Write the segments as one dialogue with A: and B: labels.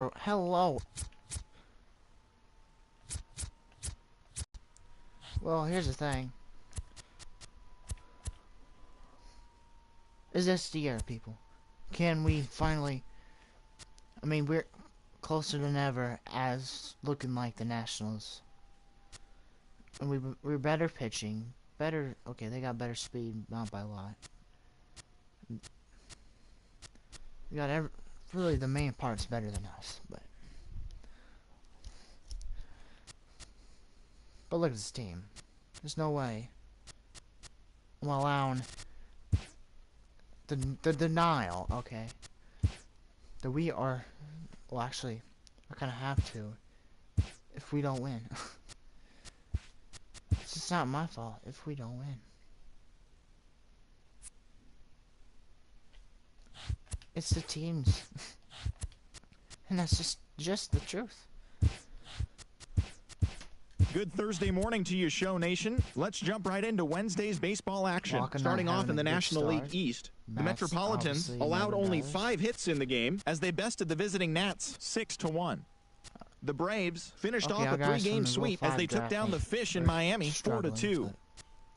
A: Hello. Well, here's the thing. Is this the year, people? Can we finally... I mean, we're closer than ever as looking like the Nationals. And we're better pitching. Better... Okay, they got better speed, not by a lot. We got really the main part's better than us, but... But look at this team. There's no way I'm allowing the denial, okay, that we are... Well, actually, I kind of have to if we don't win. It's just not my fault if we don't win. It's the teams. And that's just the truth.
B: Good Thursday morning to you, Show Nation. Let's jump right into Wednesday's baseball action. Starting off in the National League East, the Metropolitans allowed only 5 hits in the game as they bested the visiting Nats 6-1. The Braves finished off a 3-game sweep as they took down the Fish in Miami 4-2.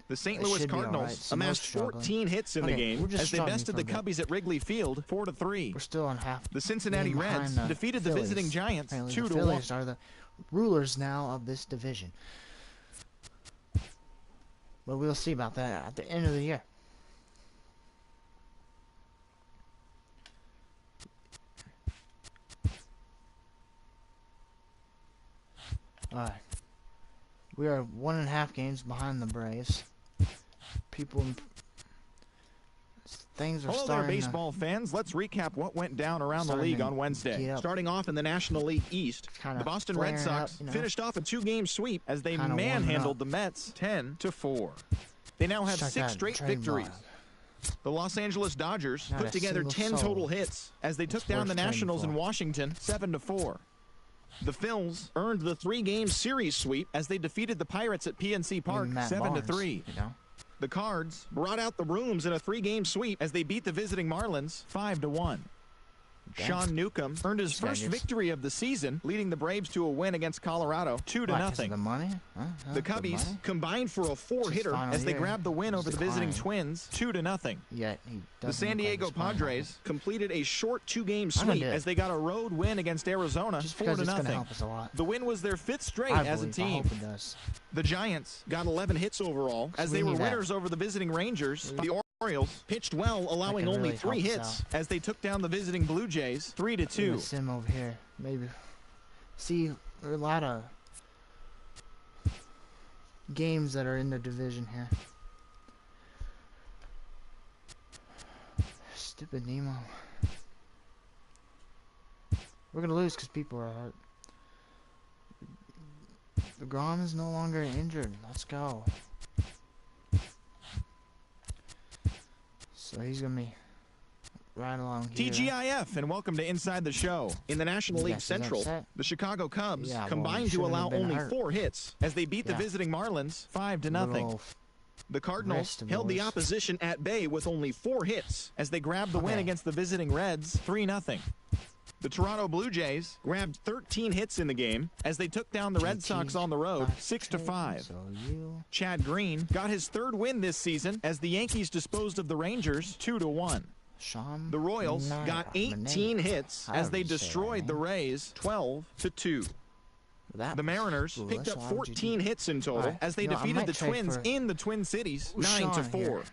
B: The St. Louis Cardinals amassed 14 hits in the game as they bested the Cubbies at Wrigley Field 4-3.
A: We're still on half.
B: The Cincinnati Reds defeated the visiting Giants 2-1.
A: The Phillies are the rulers now of this division. But we'll see about that at the end of the year. Alright. We are 1.5 games behind the Braves. Things are
B: starting. Hello there, baseball fans. Let's recap what went down around the league on Wednesday. Starting off in the National League East, the Boston Red Sox finished off a 2-game sweep as they manhandled the Mets 10-4. They now have 6 straight victories. The Los Angeles Dodgers put together 10 total hits as they took down the Nationals in Washington 7-4. The Phils earned the 3-game series sweep as they defeated the Pirates at PNC Park 7-3. The Cards brought out the rooms in a 3-game sweep as they beat the visiting Marlins 5-1. Sean Newcomb earned his first victory of the season, leading the Braves to a win against Colorado 2-0.
A: The money?
B: The Cubbies combined for a 4-hitter as they grabbed the win over the visiting Twins 2-0. The San Diego Padres completed a short 2-game sweep as they got a road win against Arizona 4-0. The win was their 5th straight as a team. The Giants got 11 hits overall as they were winners over the visiting Rangers. The Orioles pitched well, allowing only 3 hits as they took down the visiting Blue Jays 3-2.
A: Sim over here, maybe. See, there are a lot of games that are in the division here. Stupid Nemo. We're gonna lose because people are hurt. The Grom is no longer injured. Let's go. So he's going to be right along here.
B: TGIF, and welcome to Inside the Show. In the National League Central, the Chicago Cubs combined to allow only 4 hits as they beat the visiting Marlins 5-0. The Cardinals held the opposition at bay with only 4 hits as they grabbed the win against the visiting Reds 3-0. The Toronto Blue Jays grabbed 13 hits in the game as they took down the Red Sox on the road 6-5. Chad Green got his 3rd win this season as the Yankees disposed of the Rangers 2-1. The Royals got 18 hits as they destroyed the Rays 12-2. The Mariners picked up 14 hits in total as they defeated the Twins in the Twin Cities 9-4.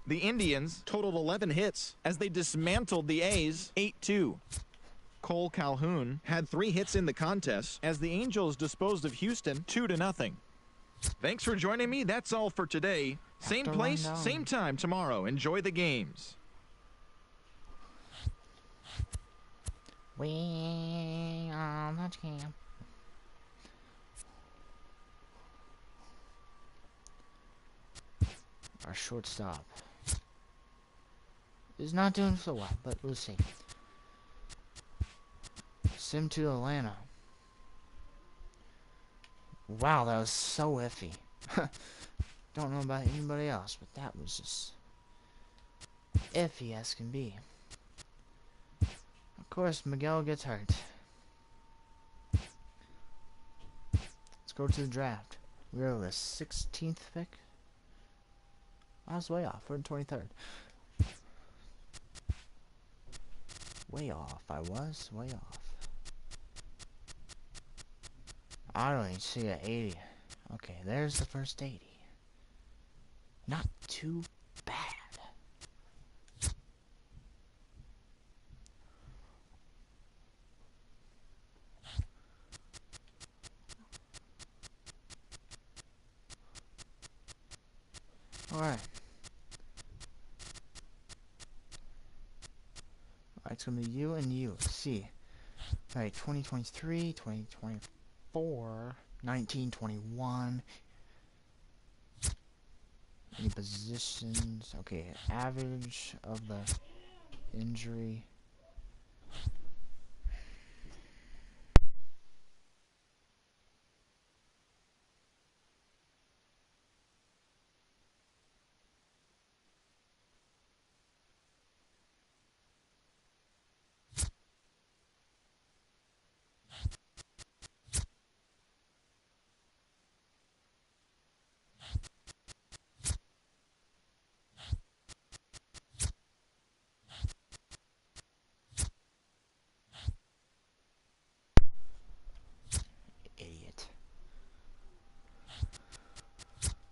B: The Indians totaled 11 hits as they dismantled the A's 8-2. Cole Calhoun had 3 hits in the contest as the Angels disposed of Houston 2-0. Thanks for joining me. That's all for today. Same place, same time tomorrow. Enjoy the games.
A: We are the champ. Our shortstop is not doing so well, but we'll see. Sim to Atlanta. Wow, that was so iffy. Don't know about anybody else, but that was just iffy as can be. Of course, Miguel gets hurt. go to the draft. We're the 16th pick. I was way off. We're in 23rd. Way off. I was way off. I don't even see an 80. Okay, there's the first 80. Not too bad. Alright. It's gonna be you and you. Let's see. Alright, 2023, 2024, 1921. Any positions? Okay, average of the injury.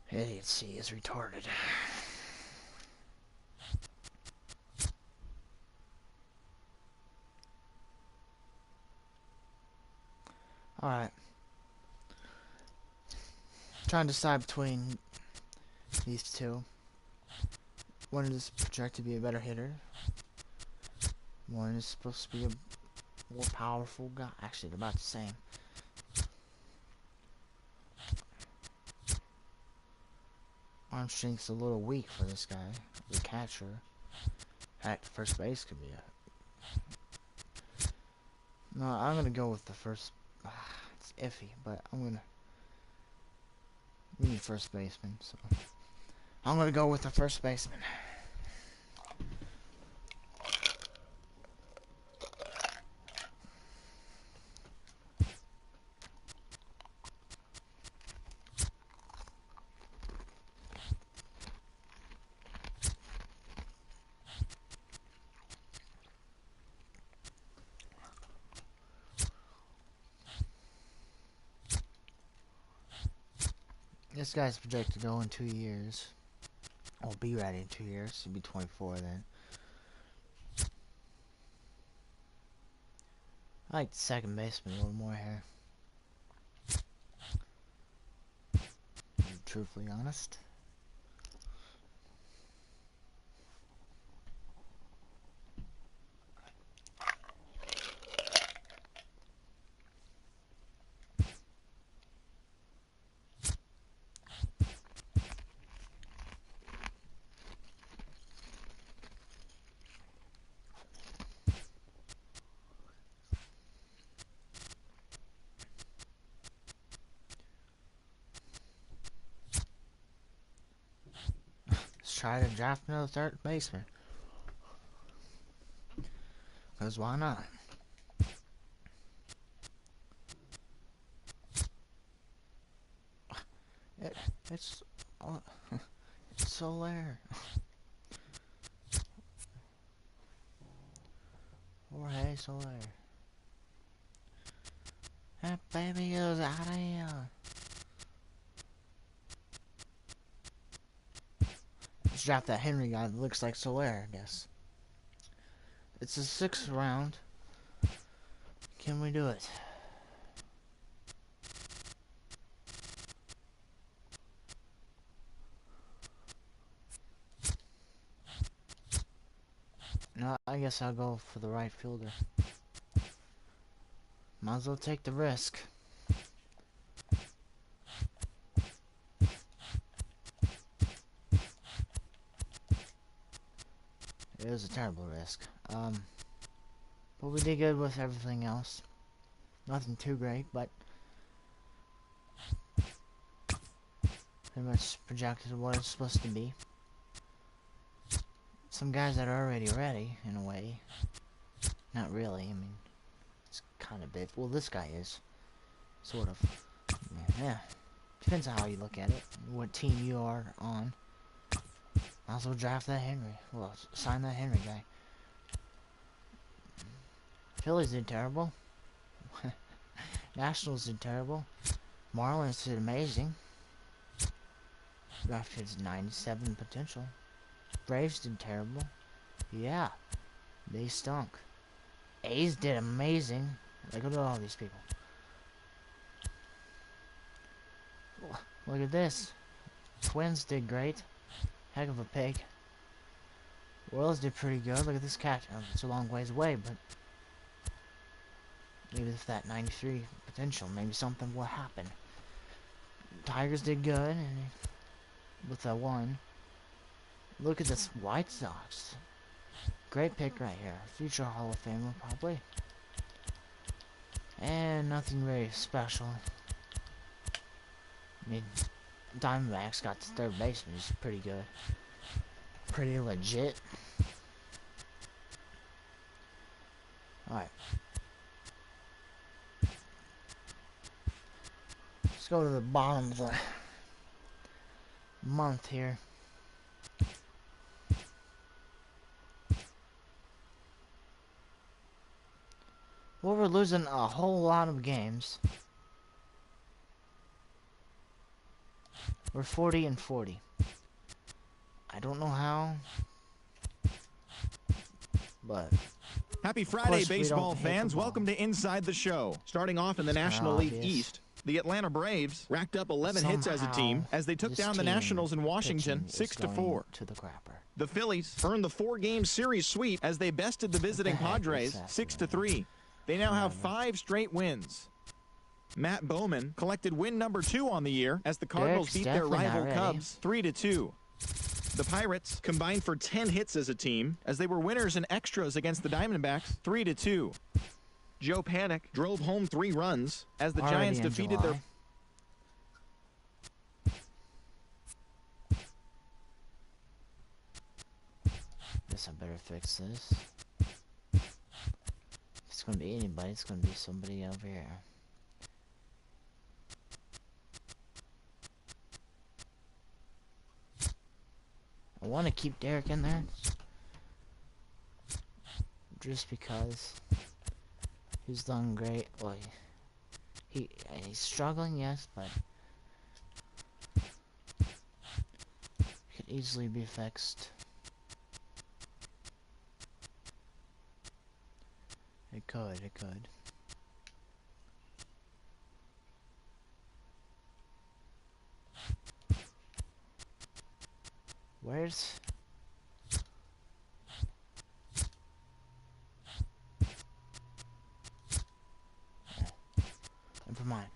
A: Idiocy is retarded. Alright. Trying to decide between these two. One is projected to be a better hitter. One is supposed to be a more powerful guy. Actually, they're about the same. Arm strength's a little weak for this guy, the catcher. Heck, first base could be a... No, I'm gonna go with the first... it's iffy, but I'm gonna... We need first baseman, so... I'm gonna go with the first baseman. This guy's projected to go in 2 years. I'll be ready in 2 years. He'll be 24 then. I like the second baseman a little more here. To be truthfully honest. Try to draft another third baseman. Because why not? It's Soler. Jorge Soler. That baby goes out of here. Let's draft that Henry guy that looks like Soler, I guess. It's the 6th round. Can we do it? No, I guess I'll go for the right fielder. Might as well take the risk. It was a terrible risk. But we did good with everything else. Nothing too great, but pretty much projected what it's supposed to be. Some guys that are already ready, in a way. Not really, I mean, it's kind of big. Well, this guy is. Sort of. Yeah. Yeah. Depends on how you look at it. What team you are on. Might as well draft that Henry. Well, sign that Henry guy. Phillies did terrible. Nationals did terrible. Marlins did amazing. Drafted 97 potential. Braves did terrible. Yeah. They stunk. A's did amazing. Like, look at all these people. Look at this. Twins did great. Heck of a pick. Royals did pretty good. Look at this catch. It's a long ways away, but maybe with that 93 potential, maybe something will happen. Tigers did good with that one. Look at this White Sox. Great pick right here. Future Hall of Famer, probably. And nothing very special. I mean, Diamondbacks got the third baseman, which is pretty good. Pretty legit. Alright. Let's go to the bottom of the month here. Well, we're losing a whole lot of games. We're 40-40. I don't know how, but
B: happy Friday, baseball fans. Welcome to Inside the Show. Starting off in the National League East, the Atlanta Braves racked up 11 hits as a team as they took down the Nationals in Washington 6-4. The Phillies earned the 4-game series sweep as they bested the visiting Padres 6-3. They now have 5 straight wins. Matt Bowman collected win number 2 on the year as the Cardinals beat their rival Cubs 3-2. The Pirates combined for 10 hits as a team as they were winners in extras against the Diamondbacks 3-2. Joe Panik drove home 3 runs as the Giants defeated their...
A: Guess I better fix this. If it's gonna be anybody, it's gonna be somebody over here. I want to keep Derek in there just because he's done great. Well, he's struggling, yes, but could easily be fixed. It could. Where's... Never mind.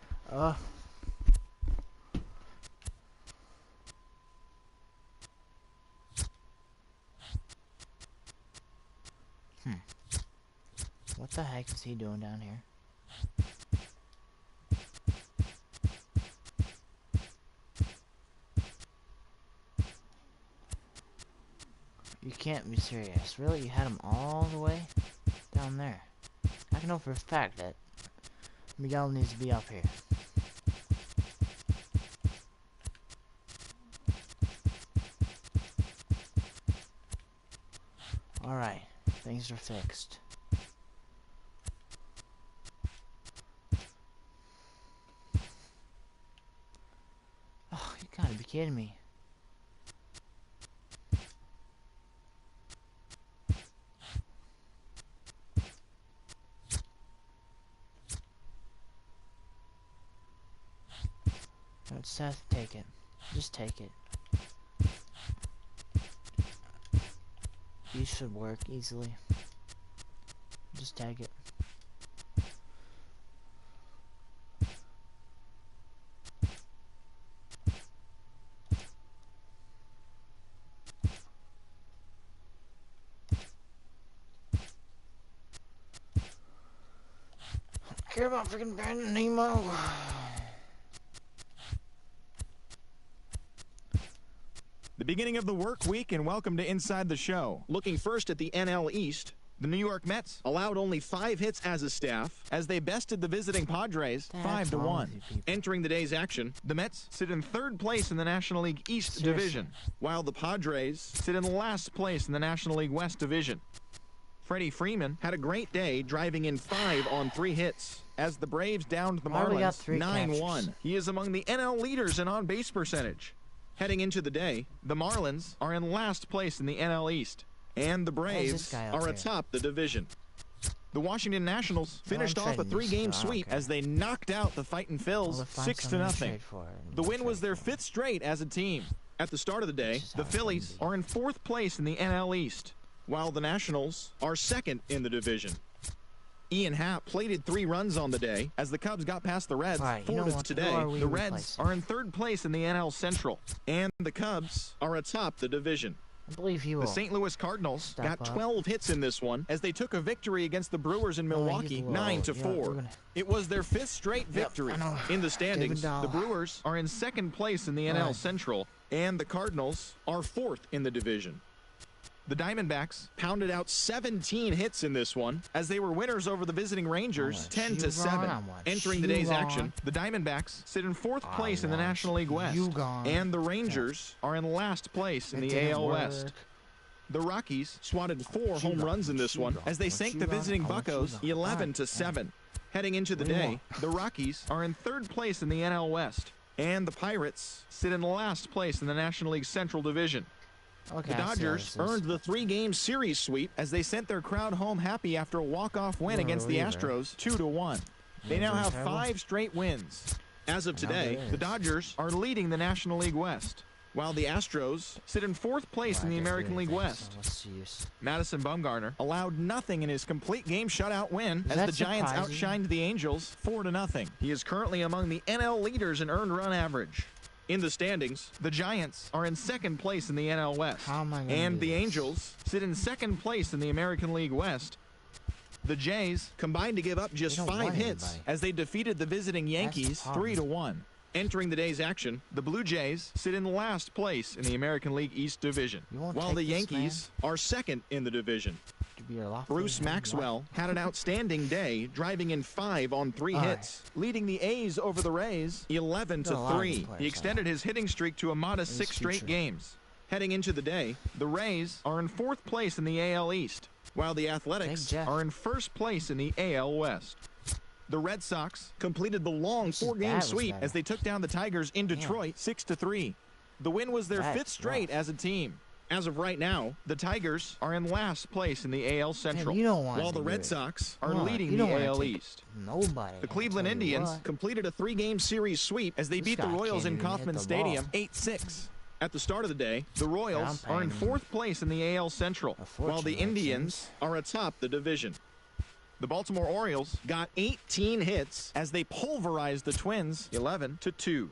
A: What the heck is he doing down here? You can't be serious. Really? You had him all the way down there? I know for a fact that Miguel needs to be up here. Alright. Things are fixed. Oh, you gotta be kidding me. Seth, take it. Just take it. You should work easily. Just take it. I don't care about freaking Brandon Nemo.
B: The beginning of the work week, and welcome to Inside the Show. Looking first at the NL East, The New York Mets allowed only 5 hits as a staff as they bested the visiting Padres 5-1. Entering the day's action, the Mets sit in 3rd place in the National League East Division, while the Padres sit in last place in the National League West Division. Freddie Freeman had a great day, driving in 5 on 3 hits as the Braves downed the Marlins 9-1. He is among the NL leaders in on-base percentage. Heading into the day, the Marlins are in last place in the NL East, and the Braves are atop the division. The Washington Nationals finished off a 3-game sweep as they knocked out the Fightin' Phils 6-0. The win was their 5th straight as a team. At the start of the day, the Phillies are in 4th place in the NL East, while the Nationals are 2nd in the division. Ian Happ plated 3 runs on the day as the Cubs got past the Reds 4 today. The Reds are in 3rd place in the NL Central, and the Cubs are atop the division.
A: I believe you will.
B: The St. Louis Cardinals got 12 hits in this one as they took a victory against the Brewers in Milwaukee 9-4. It was their 5th straight victory. In the standings, the Brewers are in 2nd place in the NL Central, and the Cardinals are 4th in the division. The Diamondbacks pounded out 17 hits in this one as they were winners over the visiting Rangers 10-7. Entering the day's action, the Diamondbacks sit in 4th place in the National League West, and the Rangers are in last place in the AL West. The Rockies swatted 4 home runs in this one as they sank the visiting Buccos 11-7. Heading into the day, the Rockies are in 3rd place in the NL West, and the Pirates sit in last place in the National League Central Division. The Dodgers earned the 3-game series sweep as they sent their crowd home happy after a walk-off win against the Astros 2-1. They now have 5 straight wins. As of today, the Dodgers are leading the National League West, while the Astros sit in 4th place in the American League West. Madison Bumgarner allowed nothing in his complete game shutout win as the Giants outshined the Angels 4-0. He is currently among the NL leaders in earned run average. In the standings, the Giants are in 2nd place in the NL West, and the Angels sit in 2nd place in the American League West. The Jays combined to give up just 5 hits as they defeated the visiting Yankees 3-1. Entering the day's action, the Blue Jays sit in last place in the American League East Division, while the Yankees are 2nd in the division. Bruce Maxwell had an outstanding day, driving in 5 on 3 hits, leading the A's over the Rays 11-3. He extended his hitting streak to a modest 6 straight games. Heading into the day, the Rays are in 4th place in the AL East, while the Athletics are in 1st place in the AL West. The Red Sox completed the long 4-game sweep as they took down the Tigers in Detroit 6-3. The win was their 5th straight as a team. As of right now, the Tigers are in last place in the AL Central, while the Red Sox are leading the AL East. The Cleveland Indians completed a 3-game series sweep as they beat the Royals in Kauffman Stadium 8-6. At the start of the day, the Royals are in 4th place in the AL Central, while the Indians are atop the division. The Baltimore Orioles got 18 hits as they pulverized the Twins 11-2.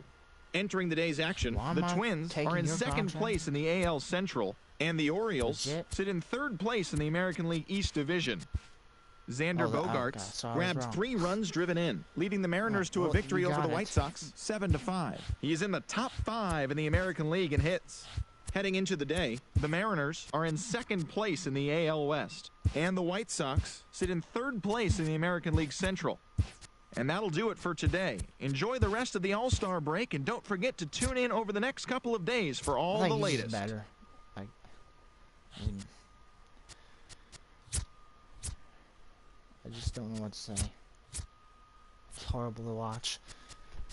B: Entering the day's action, the Twins are in 2nd place in the AL Central, and the Orioles sit in 3rd place in the American League East Division. Xander Bogaerts grabbed 3 runs driven in, leading the Mariners to a victory over the White Sox 7-5. He is in the top 5 in the American League in hits. Heading into the day, the Mariners are in 2nd place in the AL West, and the White Sox sit in 3rd place in the American League Central. And that'll do it for today. Enjoy the rest of the All-Star break, and don't forget to tune in over the next couple of days for all the latest.
A: Better. I just don't know what to say. It's horrible to watch.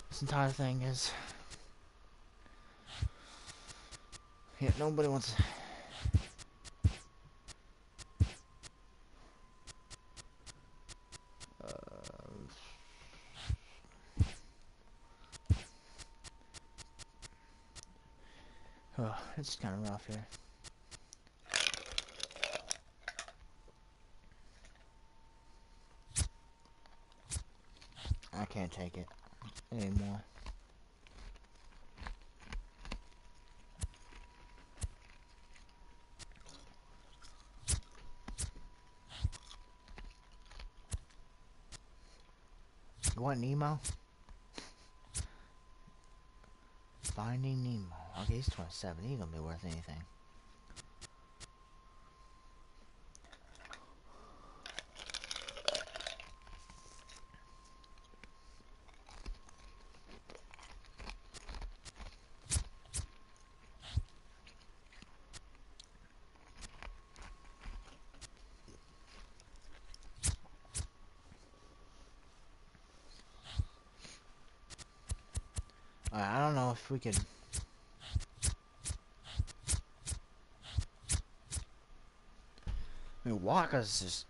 A: This entire thing is... Yeah, nobody wants to... Oh, it's kind of rough here. I can't take it anymore. You want Nemo? Finding Nemo. Okay, he's 27. He ain't gonna be worth anything. I don't know if we could. I mean, Walker's just.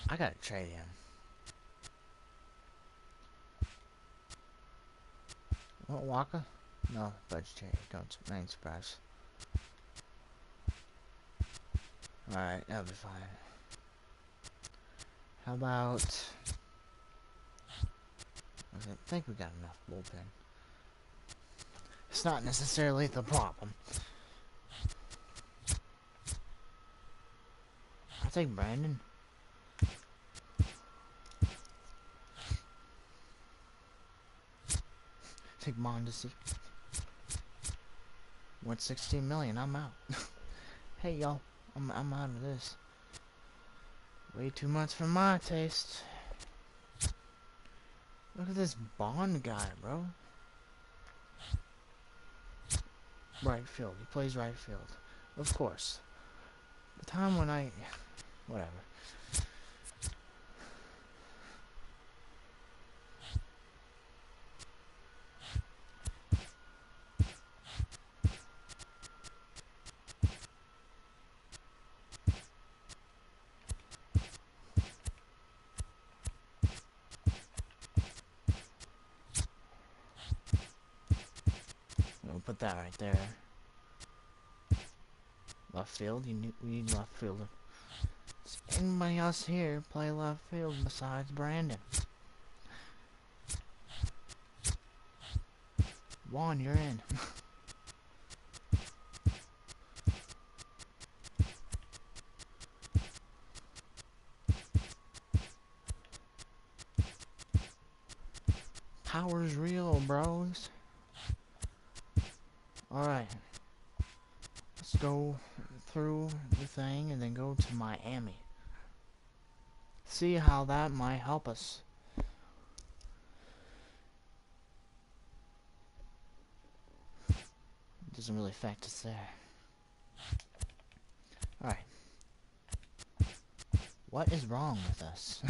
A: I gotta trade him. What, Walker? No, budgetary. I ain't surprised. Alright, that'll be fine. How about... I think we got enough bullpen. It's not necessarily the problem. I'll take Brandon. Take Mondesi. Went 16 million. I'm out. Hey y'all, I'm out of this. Way too much for my taste. Look at this Bond guy, bro. Right field. He plays right field. Of course. The time when I... Whatever. Put that right there. Left field, we need left fielder. Does anybody else here play left field besides Brandon? Juan, you're in. Power's real, bros. Alright, let's go through the thing and then go to Miami. See how that might help us. Doesn't really affect us there. Alright. What is wrong with us?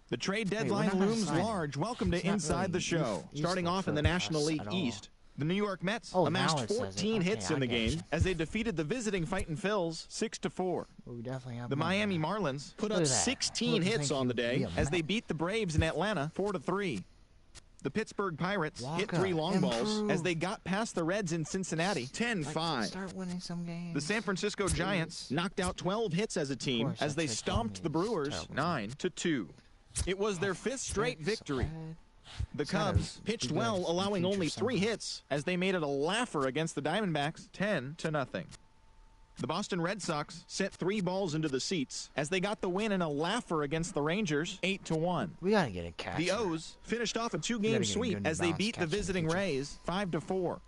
B: The trade deadline looms large. Welcome to Inside the Show. Starting off in the National League East. The New York Mets amassed 14 hits in the game as they defeated the visiting Fightin' Phils 6-4.
A: Well, we definitely have
B: the Miami Marlins put up 16 hits on the day as they beat the Braves in Atlanta 4-3. The Pittsburgh Pirates hit 3 long balls as they got past the Reds in Cincinnati 10-5.
A: Start winning some games.
B: The San Francisco Giants knocked out 12 hits as a team as they stomped the Brewers 9-2. It was their 5th straight victory. The Cubs pitched well, allowing only 3 hits as they made it a laugher against the Diamondbacks 10-0. The Boston Red Sox sent 3 balls into the seats as they got the win in a laugher against the Rangers 8-1.
A: We gotta get a catcher.
B: The O's finished off a 2-game sweep as they beat the visiting Rays 5-4.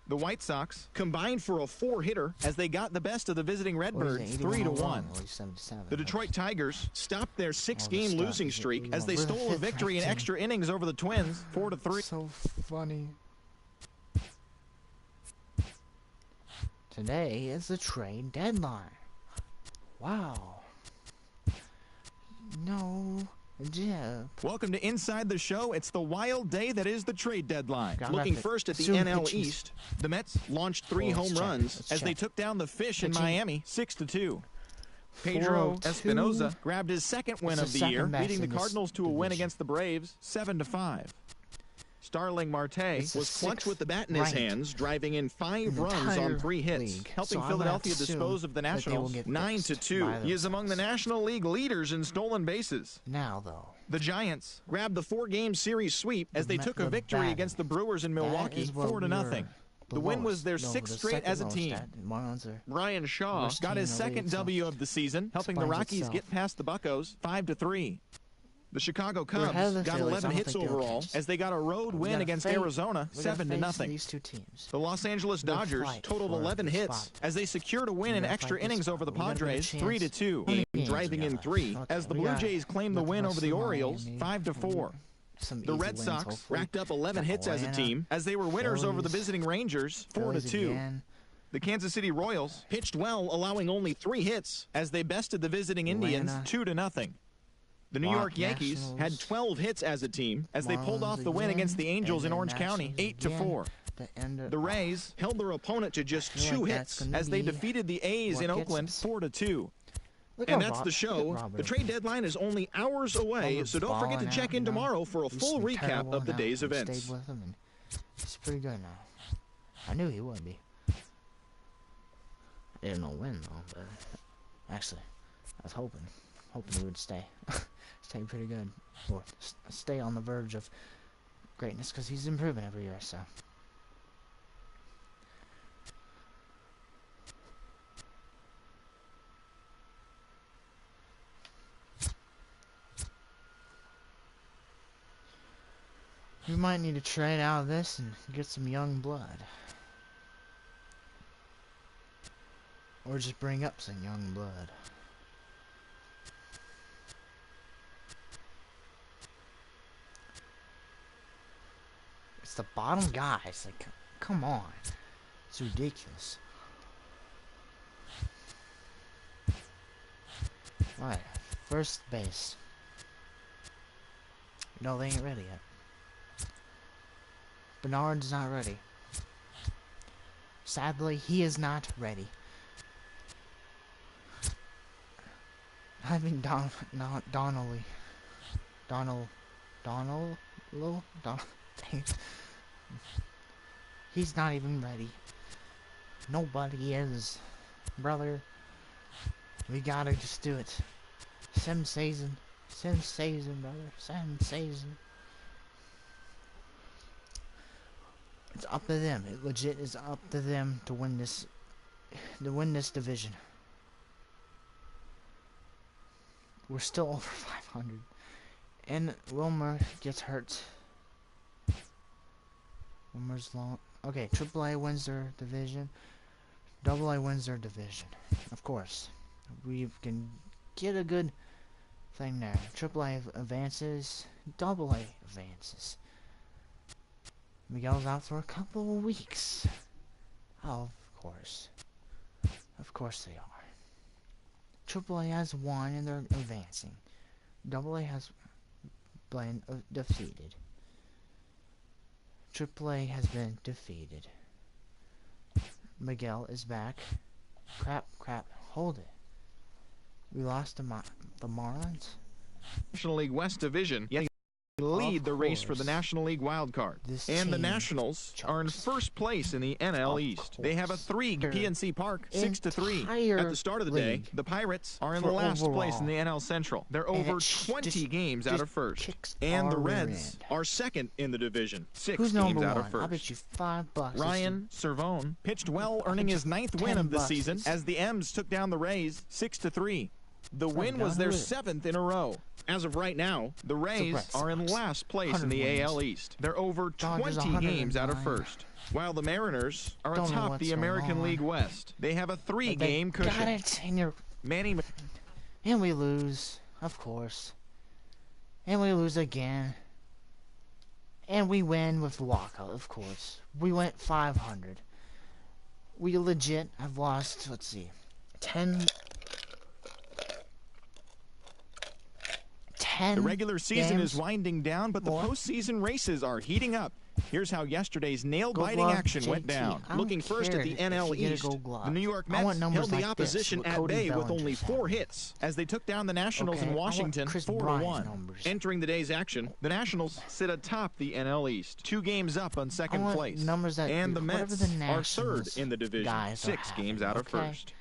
B: The White Sox combined for a 4-hitter as they got the best of the visiting Redbirds 3-1. The Detroit Tigers stopped their 6-game losing streak as they stole a victory in extra innings over the Twins 4-3.
A: So funny. Today is the trade deadline. Wow. No. Yeah.
B: Welcome to Inside the Show. It's the wild day that is the trade deadline. Looking first at the NL East, the Mets launched 3 home runs as they took down the Fish in Miami 6-2. Pedro Espinosa grabbed his 2nd win of the year, leading the Cardinals to a win against the Braves 7-5. Starling Marte was clutch with the bat in his hands, driving in 5 runs on 3 hits, helping Philadelphia dispose of the Nationals 9-2. He is among the National League leaders in stolen bases.
A: Now, though,
B: the Giants grabbed the 4-game series sweep as they took a victory against the Brewers in Milwaukee 4-0. The win was their 6th straight as a team. Brian Shaw got his 2nd W of the season, helping the Rockies get past the Buccos 5-3. The Chicago Cubs got 11 hits overall as they got a road win against Arizona 7-0. The Los Angeles Dodgers totaled 11 hits as they secured a win in extra innings over the Padres 3-2, driving in 3 as the Blue Jays claimed the win over the Orioles 5-4. The Red Sox racked up 11 hits as a team as they were winners over the visiting Rangers 4-2. The Kansas City Royals pitched well, allowing only 3 hits as they bested the visiting Indians 2-0. The New York Yankees had 12 hits as a team as they pulled off the win against the Angels in Orange County, 8-4. The Rays held their opponent to just 2 hits as they defeated the A's in Oakland 4-2. And that's the show. The trade deadline is only hours away, so don't forget to check in tomorrow for a full recap of the day's events.
A: He's pretty good now. I knew he would be. I didn't know when though, but actually, I was hoping he would stay pretty good, or stay on the verge of greatness, because he's improving every year. So. We might need to trade out of this and get some young blood. Or just bring up some young blood. It's the bottom guys. Like, come on. It's ridiculous. Alright, first base. No, they ain't ready yet. Bernard's not ready. Sadly, he is not ready. I mean, he's not even ready. Nobody is. Brother, we gotta just do it. Sim season, brother. Sim season. It's up to them. It legit is up to them to win this division. We're still over 500. And Wilmer gets hurt. Wilmer's long. Okay, AAA wins their division. AA wins their division. Of course. We can get a good thing there. AAA advances. AA advances. Miguel's out for a couple of weeks. Oh, of course. Of course they are. AAA has won and they're advancing. AA has been defeated. AAA has been defeated. Miguel is back. Crap. Hold it. We lost the Marlins.
B: National League West Division. Yes. Lead the race for the National League wild card. And the Nationals are in first place in the NL East. They have a 3 PNC Park, 6-3. At the start of the day, the Pirates are in last place in the NL Central. They're over 20 games out of first. And the Reds are second in the division, 6 games out of first.
A: I'll bet you $5.
B: Ryan Cervone pitched well, earning his 9th win of the season as the M's took down the Rays 6-3. The win was their 7th in a row. As of right now, the Rays are in last place in the AL East. They're over 20 games out of first. While the Mariners are atop the American League West. They have a 3-game cushion.
A: Got it, and we lose, of course. And we lose again. And we win with walkout, of course. We went 500. We legit have lost, let's see, 10.
B: The regular season is winding down, but the postseason races are heating up. Here's how yesterday's nail-biting action went down. Looking first at the NL East, the New York Mets held the opposition at bay with only 4 hits as they took down the Nationals in Washington 4-1. Entering the day's action, the Nationals sit atop the NL East, 2 games up on second place. And the Mets are third in the division, 6 games out of first.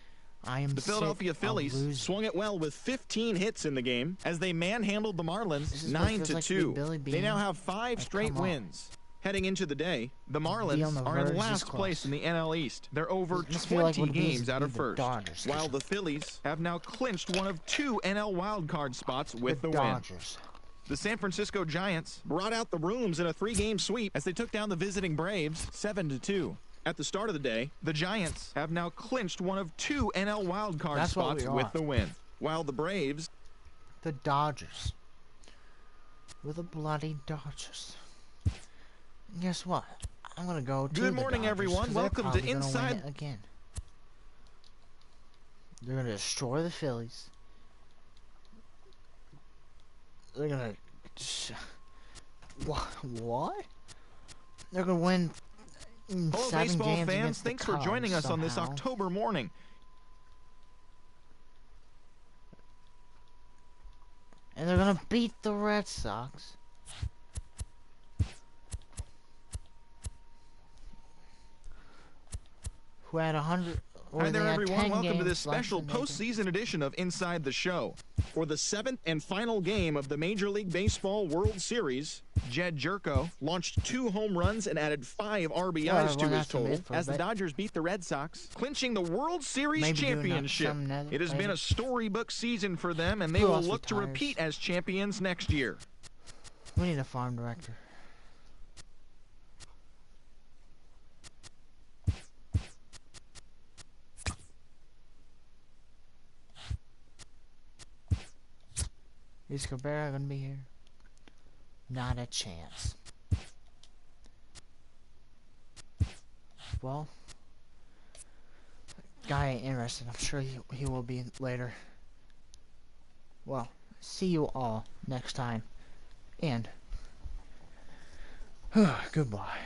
B: The Philadelphia Phillies swung it well with 15 hits in the game as they manhandled the Marlins 9-2. They now have 5 straight wins. Heading into the day, the Marlins are in last place in the NL East. They're over 20 games out of first, while the Phillies have now clinched one of 2 NL wildcard spots with the win. The San Francisco Giants brought out the rooms in a 3-game sweep as they took down the visiting Braves 7-2. At the start of the day, the Giants have now clinched one of 2 NL wildcard spots with the win, while the Braves...
A: The Dodgers. We're the bloody Dodgers. And guess what? I'm going to go to
B: Good morning,
A: Dodgers,
B: everyone. Welcome to Inside...
A: Again. They're going to destroy the Phillies. They're gonna... What? They're gonna win
B: Hello,
A: 7
B: baseball
A: games
B: fans. Thanks for joining us on this
A: somehow.
B: October morning.
A: And they're gonna beat the Red Sox. Who had 100...
B: Hi there, everyone. Welcome to this special postseason edition of Inside the Show. For the 7th and final game of the Major League Baseball World Series, Jed Jerko launched 2 home runs and added 5 RBIs to his total as the Dodgers beat the Red Sox, clinching the World Series championship. It has been a storybook season for them, and they will look to repeat as champions next year.
A: We need a farm director. Is Cabrera gonna be here? Not a chance. Well, guy ain't interested. I'm sure he will be later. Well, see you all next time. And goodbye.